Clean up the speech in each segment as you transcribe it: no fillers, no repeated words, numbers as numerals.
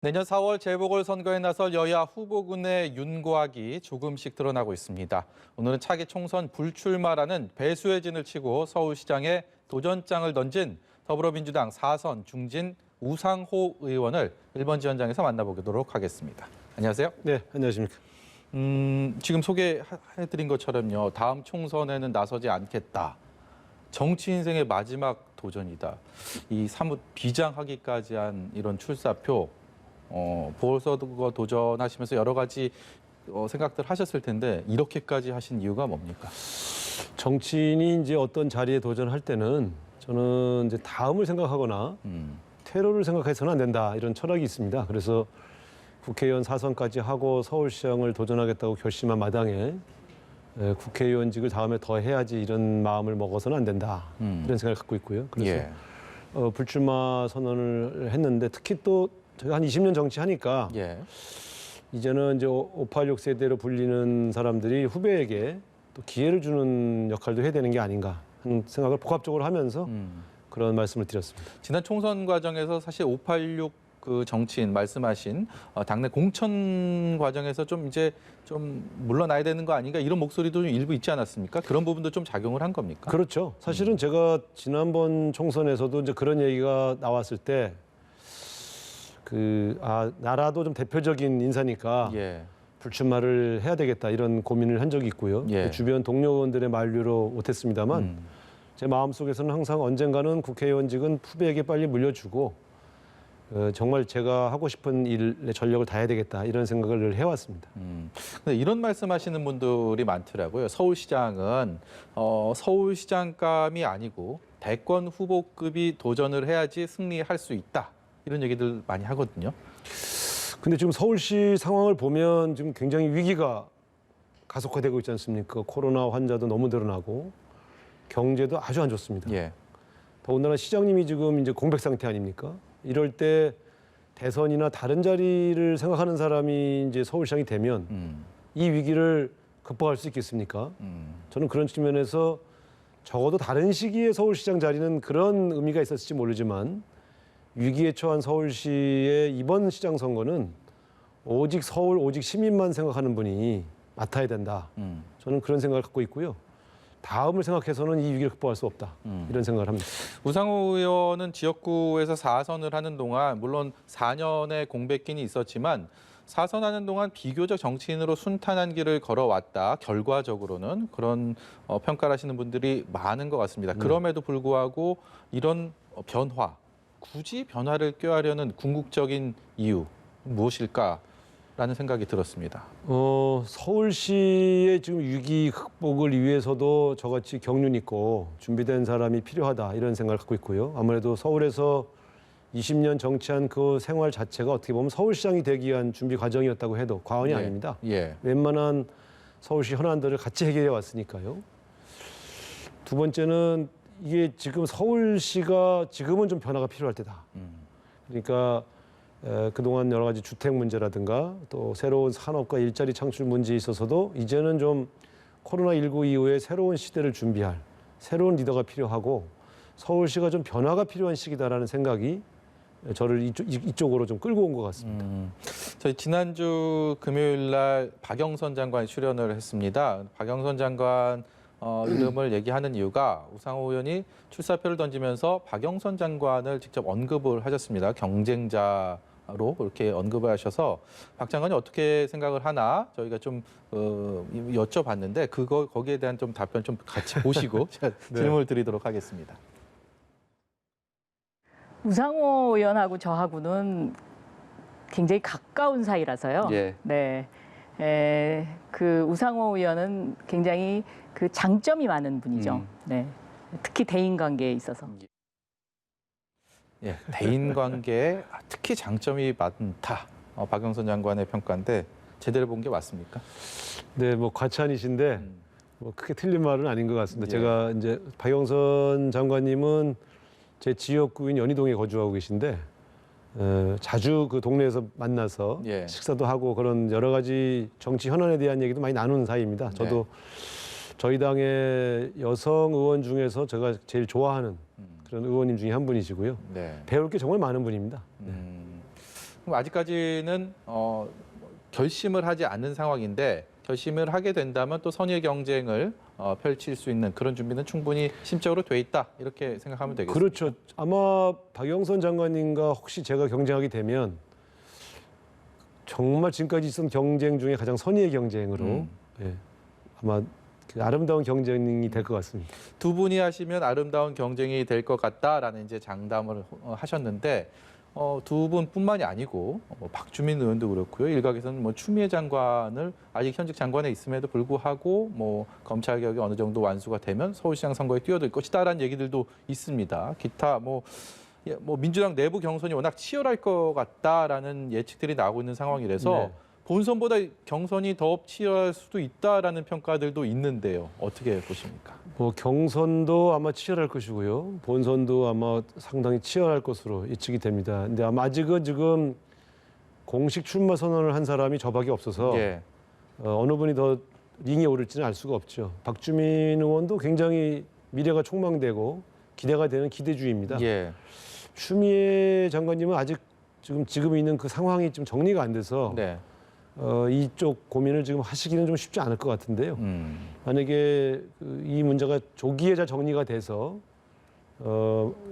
내년 4월 재보궐선거에 나설 여야 후보군의 윤곽이 조금씩 드러나고 있습니다. 오늘은 차기 총선 불출마라는 배수의 진을 치고 서울시장에 도전장을 던진 더불어민주당 4선 중진 우상호 의원을 1번 지원장에서 만나보도록 하겠습니다. 안녕하세요. 네, 안녕하십니까. 지금 소개해드린 것처럼요. 다음 총선에는 나서지 않겠다. 정치 인생의 마지막 도전이다. 이 사뭇 비장하기까지 한 이런 출사표. 보궐선거 도전하시면서 여러 가지 생각들 하셨을 텐데 이렇게까지 하신 이유가 뭡니까? 정치인이 이제 어떤 자리에 도전할 때는 저는 이제 다음을 생각하거나 퇴로를 생각해서는 안 된다 이런 철학이 있습니다. 그래서 국회의원 4선까지 하고 서울시장을 도전하겠다고 결심한 마당에 국회의원직을 다음에 더 해야지 이런 마음을 먹어서는 안 된다 이런 생각을 갖고 있고요. 그래서 불출마 선언을 했는데 특히 또 제가 한 20년 정치하니까 이제는 이제 586 세대로 불리는 사람들이 후배에게 또 기회를 주는 역할도 해야 되는 게 아닌가 하는 생각을 복합적으로 하면서 그런 말씀을 드렸습니다. 지난 총선 과정에서 사실 586 그 정치인 말씀하신 당내 공천 과정에서 좀 물러나야 되는 거 아닌가 이런 목소리도 좀 일부 있지 않았습니까? 그런 부분도 좀 작용을 한 겁니까? 그렇죠. 사실은 제가 지난번 총선에서도 이제 그런 얘기가 나왔을 때 나라도 좀 대표적인 인사니까 불출마를 해야 되겠다 이런 고민을 한 적이 있고요. 주변 동료 의원들의 만류로 못했습니다만 제 마음속에서는 항상 언젠가는 국회의원직은 후배에게 빨리 물려주고 정말 제가 하고 싶은 일에 전력을 다해야 되겠다 이런 생각을 해왔습니다. 근데 이런 말씀하시는 분들이 많더라고요. 서울시장은 서울시장감이 아니고 대권 후보급이 도전을 해야지 승리할 수 있다. 이런 얘기들 많이 하거든요. 근데 지금 서울시 상황을 보면 지금 굉장히 위기가 가속화되고 있지 않습니까? 코로나 환자도 너무 늘어나고 경제도 아주 안 좋습니다. 더군다나 시장님이 지금 이제 공백 상태 아닙니까? 이럴 때 대선이나 다른 자리를 생각하는 사람이 이제 서울시장이 되면 이 위기를 극복할 수 있겠습니까? 저는 그런 측면에서 적어도 다른 시기에 서울시장 자리는 그런 의미가 있었을지 모르지만 위기에 처한 서울시의 이번 시장 선거는 오직 서울, 오직 시민만 생각하는 분이 맡아야 된다. 저는 그런 생각을 갖고 있고요. 다음을 생각해서는 이 위기를 극복할 수 없다. 이런 생각을 합니다. 우상호 의원은 지역구에서 4선을 하는 동안 물론 4년의 공백기는 있었지만 4선하는 동안 비교적 정치인으로 순탄한 길을 걸어왔다. 결과적으로는 그런 평가를 하시는 분들이 많은 것 같습니다. 그럼에도 불구하고 이런 변화, 굳이 변화를 꾀하려는 궁극적인 이유 무엇일까라는 생각이 들었습니다. 서울시의 지금 위기 극복을 위해서도 저같이 경륜 있고 준비된 사람이 필요하다 이런 생각을 갖고 있고요. 아무래도 서울에서 20년 정치한 그 생활 자체가 어떻게 보면 서울시장이 되기 위한 준비 과정이었다고 해도 과언이 아닙니다. 웬만한 서울시 현안들을 같이 해결해 왔으니까요. 두 번째는 이게 지금 서울시가 지금은 좀 변화가 필요할 때다. 그러니까 그동안 여러 가지 주택 문제라든가 또 새로운 산업과 일자리 창출 문제에 있어서도 이제는 좀 코로나19 이후에 새로운 시대를 준비할 새로운 리더가 필요하고 서울시가 좀 변화가 필요한 시기다라는 생각이 저를 이쪽으로 좀 끌고 온 것 같습니다. 저희 지난주 금요일 날 박영선 장관이 출연을 했습니다. 박영선 장관 이름을 얘기하는 이유가 우상호 의원이 출사표를 던지면서 박영선 장관을 직접 언급을 하셨습니다. 경쟁자로 이렇게 언급을 하셔서 박 장관이 어떻게 생각을 하나 저희가 좀 여쭤봤는데 거기에 대한 좀 답변 좀 같이 보시고 제가 질문을 드리도록 하겠습니다. 우상호 의원하고 저하고는 굉장히 가까운 사이라서요. 그 우상호 의원은 굉장히 그 장점이 많은 분이죠. 특히 대인 관계에 있어서. 대인 관계에 특히 장점이 많다. 박영선 장관의 평가인데 제대로 본 게 맞습니까? 네, 뭐 과찬이신데 뭐 크게 틀린 말은 아닌 것 같습니다. 제가 이제 박영선 장관님은 제 지역구인 연희동에 거주하고 계신데 자주 그 동네에서 만나서 식사도 하고 그런 여러 가지 정치 현안에 대한 얘기도 많이 나누는 사이입니다. 저도 저희 당의 여성 의원 중에서 제가 제일 좋아하는 그런 의원님 중에 한 분이시고요. 배울 게 정말 많은 분입니다. 그럼 아직까지는 결심을 하지 않는 상황인데 결심을 하게 된다면 또 선의의 경쟁을 펼칠 수 있는 그런 준비는 충분히 심적으로 돼 있다 이렇게 생각하면 되겠습니다. 그렇죠. 아마 박영선 장관님과 혹시 제가 경쟁하게 되면 정말 지금까지 있었던 경쟁 중에 가장 선의의 경쟁으로 예, 아마 그 아름다운 경쟁이 될 것 같습니다. 두 분이 하시면 아름다운 경쟁이 될 것 같다라는 이제 장담을 하셨는데 두 분뿐만이 아니고 박주민 의원도 그렇고요. 일각에서는 뭐 추미애 장관을 아직 현직 장관에 있음에도 불구하고 뭐 검찰 개혁이 어느 정도 완수가 되면 서울시장 선거에 뛰어들 것이다라는 얘기들도 있습니다. 기타 뭐 민주당 내부 경선이 워낙 치열할 것 같다라는 예측들이 나오고 있는 상황이라서 네. 본선보다 경선이 더 치열할 수도 있다라는 평가들도 있는데요. 어떻게 보십니까? 뭐 경선도 아마 치열할 것이고요. 본선도 아마 상당히 치열할 것으로 예측이 됩니다. 근데 아마 아직은 지금 공식 출마 선언을 한 사람이 저밖에 없어서 예. 어느 분이 더 링에 오를지는 알 수가 없죠. 박주민 의원도 굉장히 미래가 촉망되고 기대가 되는 기대주의입니다. 예. 추미애 장관님은 아직 지금 있는 그 상황이 좀 정리가 안 돼서 네. 이쪽 고민을 지금 하시기는 좀 쉽지 않을 것 같은데요. 만약에 이 문제가 조기에 잘 정리가 돼서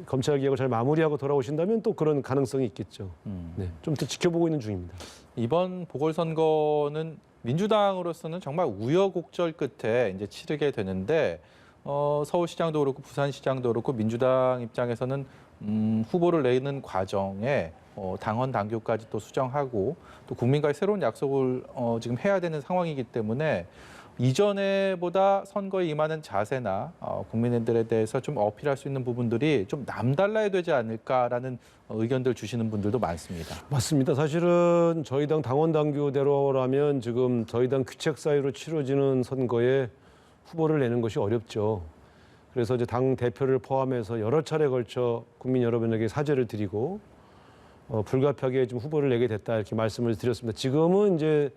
검찰 개혁을 잘 마무리하고 돌아오신다면 또 그런 가능성이 있겠죠. 네, 좀 더 지켜보고 있는 중입니다. 이번 보궐선거는 민주당으로서는 정말 우여곡절 끝에 이제 치르게 되는데 서울시장도 그렇고 부산시장도 그렇고 민주당 입장에서는 후보를 내는 과정에 당헌 당규까지 또 수정하고 또 국민과의 새로운 약속을 지금 해야 되는 상황이기 때문에 이전에보다 선거에 임하는 자세나 국민들에 대해서 좀 어필할 수 있는 부분들이 좀 남달라야 되지 않을까라는 의견들 주시는 분들도 많습니다. 맞습니다. 사실은 저희 당 당원 당규대로라면 지금 저희 당 규책 사유로 치러지는 선거에 후보를 내는 것이 어렵죠. 그래서 이제 당 대표를 포함해서 여러 차례 걸쳐 국민 여러분에게 사죄를 드리고 불가피하게 좀 후보를 내게 됐다 이렇게 말씀을 드렸습니다. 지금은 이제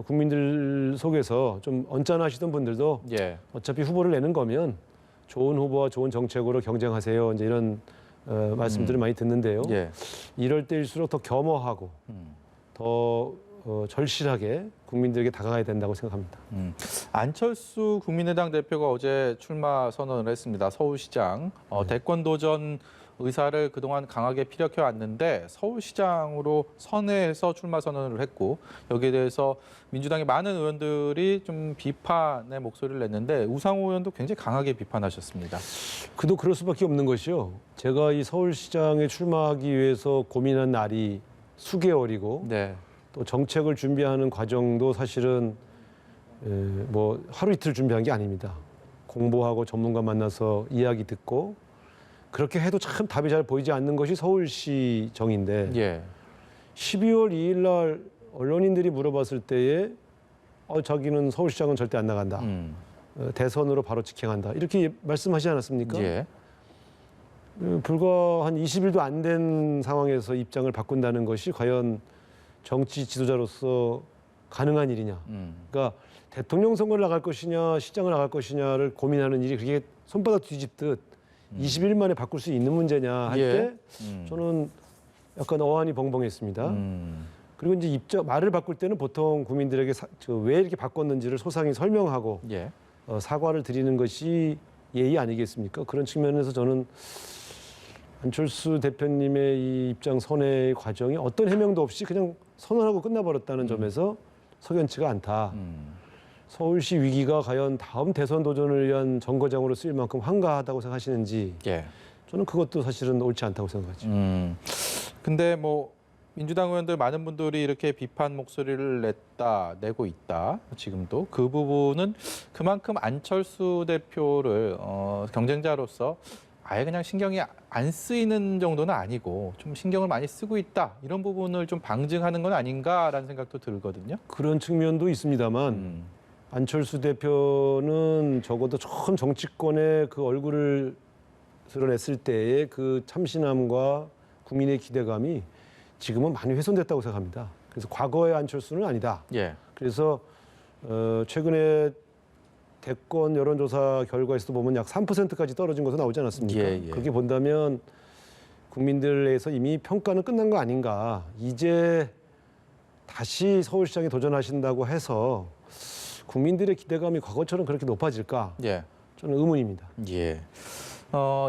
국민들 속에서 좀 언짢아하시던 분들도 예. 어차피 후보를 내는 거면 좋은 후보와 좋은 정책으로 경쟁하세요. 이제 이런 말씀들을 많이 듣는데요. 예. 이럴 때일수록 더 겸허하고 더 절실하게 국민들에게 다가가야 된다고 생각합니다. 안철수 국민의당 대표가 어제 출마 선언을 했습니다. 서울시장 대권 도전 의사를 그동안 강하게 피력해 왔는데 서울시장으로 선회해서 출마 선언을 했고 여기에 대해서 민주당의 많은 의원들이 좀 비판의 목소리를 냈는데 우상호 의원도 굉장히 강하게 비판하셨습니다. 그도 그럴 수밖에 없는 것이요. 제가 이 서울시장에 출마하기 위해서 고민한 날이 수개월이고 네. 또 정책을 준비하는 과정도 사실은 뭐 하루 이틀 준비한 게 아닙니다. 공부하고 전문가 만나서 이야기 듣고 그렇게 해도 참 답이 잘 보이지 않는 것이 서울시정인데 예. 12월 2일 날 언론인들이 물어봤을 때에 자기는 서울시장은 절대 안 나간다. 대선으로 바로 직행한다. 이렇게 말씀하시지 않았습니까? 예. 불과 한 20일도 안 된 상황에서 입장을 바꾼다는 것이 과연 정치 지도자로서 가능한 일이냐. 그러니까 대통령 선거를 나갈 것이냐 시장을 나갈 것이냐를 고민하는 일이 그렇게 손바닥 뒤집듯 20일 만에 바꿀 수 있는 문제냐 할 예. 때 저는 약간 어안이 벙벙했습니다. 그리고 이제 말을 바꿀 때는 보통 국민들에게 왜 이렇게 바꿨는지를 소상히 설명하고 예. 사과를 드리는 것이 예의 아니겠습니까? 그런 측면에서 저는 안철수 대표님의 이 입장 선회의 과정이 어떤 해명도 없이 그냥 선언하고 끝나버렸다는 점에서 석연치가 않다. 서울시 위기가 과연 다음 대선 도전을 위한 정거장으로 쓰일 만큼 한가하다고 생각하시는지 예. 저는 그것도 사실은 옳지 않다고 생각하죠. 근데 뭐 민주당 의원들 많은 분들이 이렇게 비판 목소리를 내고 있다. 지금도 그 부분은 그만큼 안철수 대표를 경쟁자로서 아예 그냥 신경이 안 쓰이는 정도는 아니고 좀 신경을 많이 쓰고 있다. 이런 부분을 좀 방증하는 건 아닌가라는 생각도 들거든요. 그런 측면도 있습니다만 안철수 대표는 적어도 처음 정치권에 그 얼굴을 드러냈을 때의 그 참신함과 국민의 기대감이 지금은 많이 훼손됐다고 생각합니다. 그래서 과거의 안철수는 아니다. 예. 그래서 최근에 대권 여론조사 결과에서도 보면 약 3%까지 떨어진 것으로 나오지 않았습니까? 예, 예. 그렇게 본다면 국민들에서 이미 평가는 끝난 거 아닌가. 이제 다시 서울시장에 도전하신다고 해서 국민들의 기대감이 과거처럼 그렇게 높아질까? 예. 저는 의문입니다. 예.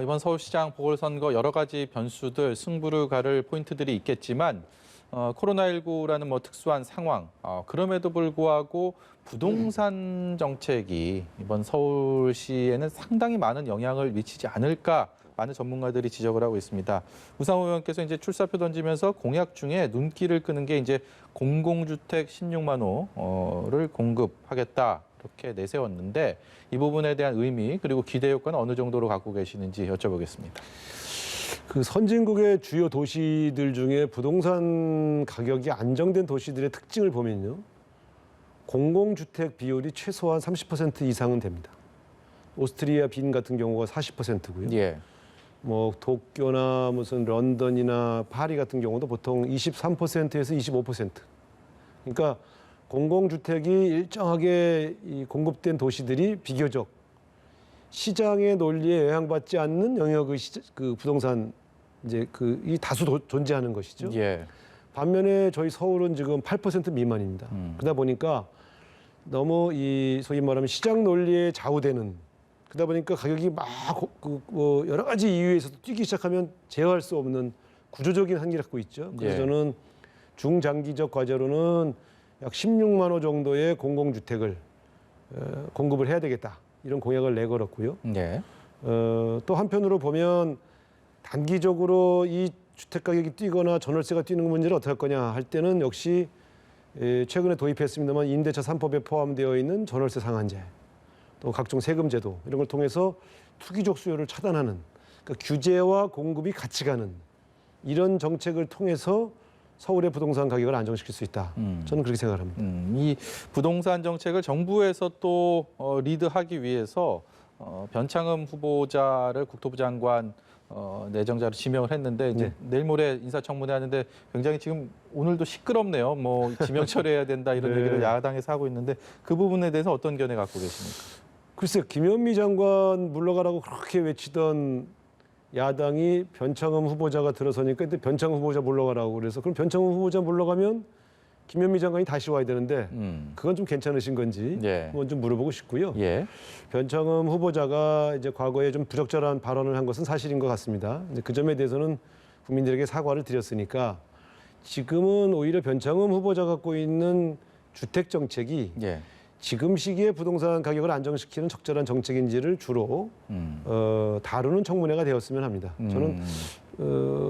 이번 서울시장 보궐선거 여러 가지 변수들, 승부를 가를 포인트들이 있겠지만 코로나19라는 뭐 특수한 상황, 그럼에도 불구하고 부동산 정책이 이번 서울시에는 상당히 많은 영향을 미치지 않을까 많은 전문가들이 지적을 하고 있습니다. 우상호 의원께서 이제 출사표 던지면서 공약 중에 눈길을 끄는 게 이제 공공주택 16만 호를 공급하겠다. 이렇게 내세웠는데 이 부분에 대한 의미 그리고 기대 효과는 어느 정도로 갖고 계시는지 여쭤보겠습니다. 그 선진국의 주요 도시들 중에 부동산 가격이 안정된 도시들의 특징을 보면요. 공공주택 비율이 최소한 30% 이상은 됩니다. 오스트리아 빈 같은 경우가 40%고요. 예. 뭐 도쿄나 무슨 런던이나 파리 같은 경우도 보통 23%에서 25%. 그러니까 공공주택이 일정하게 공급된 도시들이 비교적 시장의 논리에 영향받지 않는 영역의 그 부동산 이제 이 다수 존재하는 것이죠. 예. 반면에 저희 서울은 지금 8% 미만입니다. 그러다 보니까 너무 이 소위 말하면 시장 논리에 좌우되는 그러다 보니까 가격이 막 뭐 여러 가지 이유에서 뛰기 시작하면 제어할 수 없는 구조적인 한계를 갖고 있죠. 그래서 예. 저는 중장기적 과제로는 약 16만 호 정도의 공공주택을 공급을 해야 되겠다. 이런 공약을 내걸었고요. 네. 또 한편으로 보면 단기적으로 이 주택 가격이 뛰거나 전월세가 뛰는 문제를 어떻게 할 거냐 할 때는 역시 최근에 도입했습니다만 임대차 3법에 포함되어 있는 전월세 상한제 또 각종 세금 제도 이런 걸 통해서 투기적 수요를 차단하는 그러니까 규제와 공급이 같이 가는 이런 정책을 통해서 서울의 부동산 가격을 안정시킬 수 있다. 저는 그렇게 생각을 합니다. 이 부동산 정책을 정부에서 또 리드하기 위해서 변창흠 후보자를 국토부 장관 내정자로 지명을 했는데 이제 네. 내일 모레 인사청문회 하는데 굉장히 지금 오늘도 시끄럽네요. 뭐 지명 처리해야 된다 이런 네. 얘기를 야당에서 하고 있는데 그 부분에 대해서 어떤 견해 갖고 계십니까? 글쎄요. 김현미 장관 물러가라고 그렇게 외치던 야당이 변창흠 후보자가 들어서니까 근데 변창흠 후보자 물러가라고 그래서 그럼 변창흠 후보자 물러가면 김현미 장관이 다시 와야 되는데 그건 좀 괜찮으신 건지 예. 그건 좀 물어보고 싶고요. 예. 변창흠 후보자가 이제 과거에 좀 부적절한 발언을 한 것은 사실인 것 같습니다. 이제 그 점에 대해서는 국민들에게 사과를 드렸으니까 지금은 오히려 변창흠 후보자 갖고 있는 주택 정책이 예. 지금 시기에 부동산 가격을 안정시키는 적절한 정책인지를 주로 다루는 청문회가 되었으면 합니다. 저는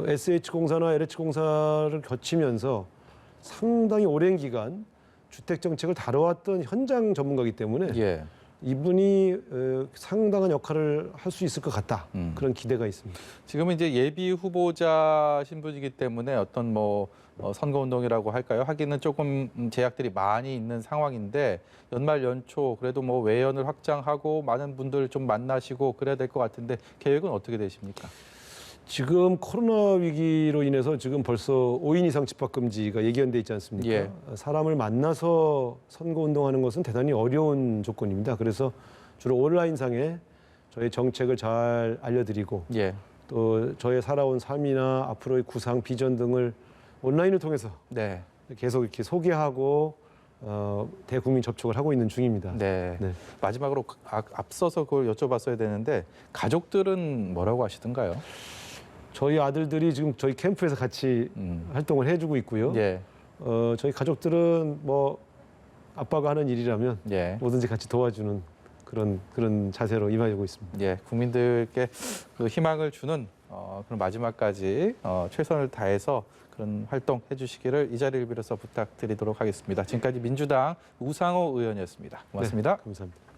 SH공사나 LH공사를 거치면서 상당히 오랜 기간 주택 정책을 다뤄왔던 현장 전문가이기 때문에 예. 이분이 상당한 역할을 할 수 있을 것 같다. 그런 기대가 있습니다. 지금은 이제 예비 후보자 신분이기 때문에 어떤 뭐 선거운동이라고 할까요? 하기는 조금 제약들이 많이 있는 상황인데 연말 연초 그래도 뭐 외연을 확장하고 많은 분들 좀 만나시고 그래야 될 것 같은데 계획은 어떻게 되십니까? 지금 코로나 위기로 인해서 지금 벌써 5인 이상 집합 금지가 예견돼 있지 않습니까? 예. 사람을 만나서 선거 운동하는 것은 대단히 어려운 조건입니다. 그래서 주로 온라인상에 저희 정책을 잘 알려드리고 예. 또 저의 살아온 삶이나 앞으로의 구상, 비전 등을 온라인을 통해서 네. 계속 이렇게 소개하고 대국민 접촉을 하고 있는 중입니다. 네. 네. 마지막으로 앞서서 그걸 여쭤봤어야 되는데 가족들은 뭐라고 하시던가요? 저희 아들들이 지금 저희 캠프에서 같이 활동을 해주고 있고요. 예. 저희 가족들은 뭐 아빠가 하는 일이라면 예. 뭐든지 같이 도와주는 그런 자세로 임하고 있습니다. 예. 국민들께 그 희망을 주는 그런 마지막까지 최선을 다해서 그런 활동 해주시기를 이 자리를 빌어서 부탁드리도록 하겠습니다. 지금까지 민주당 우상호 의원이었습니다. 고맙습니다. 네, 감사합니다.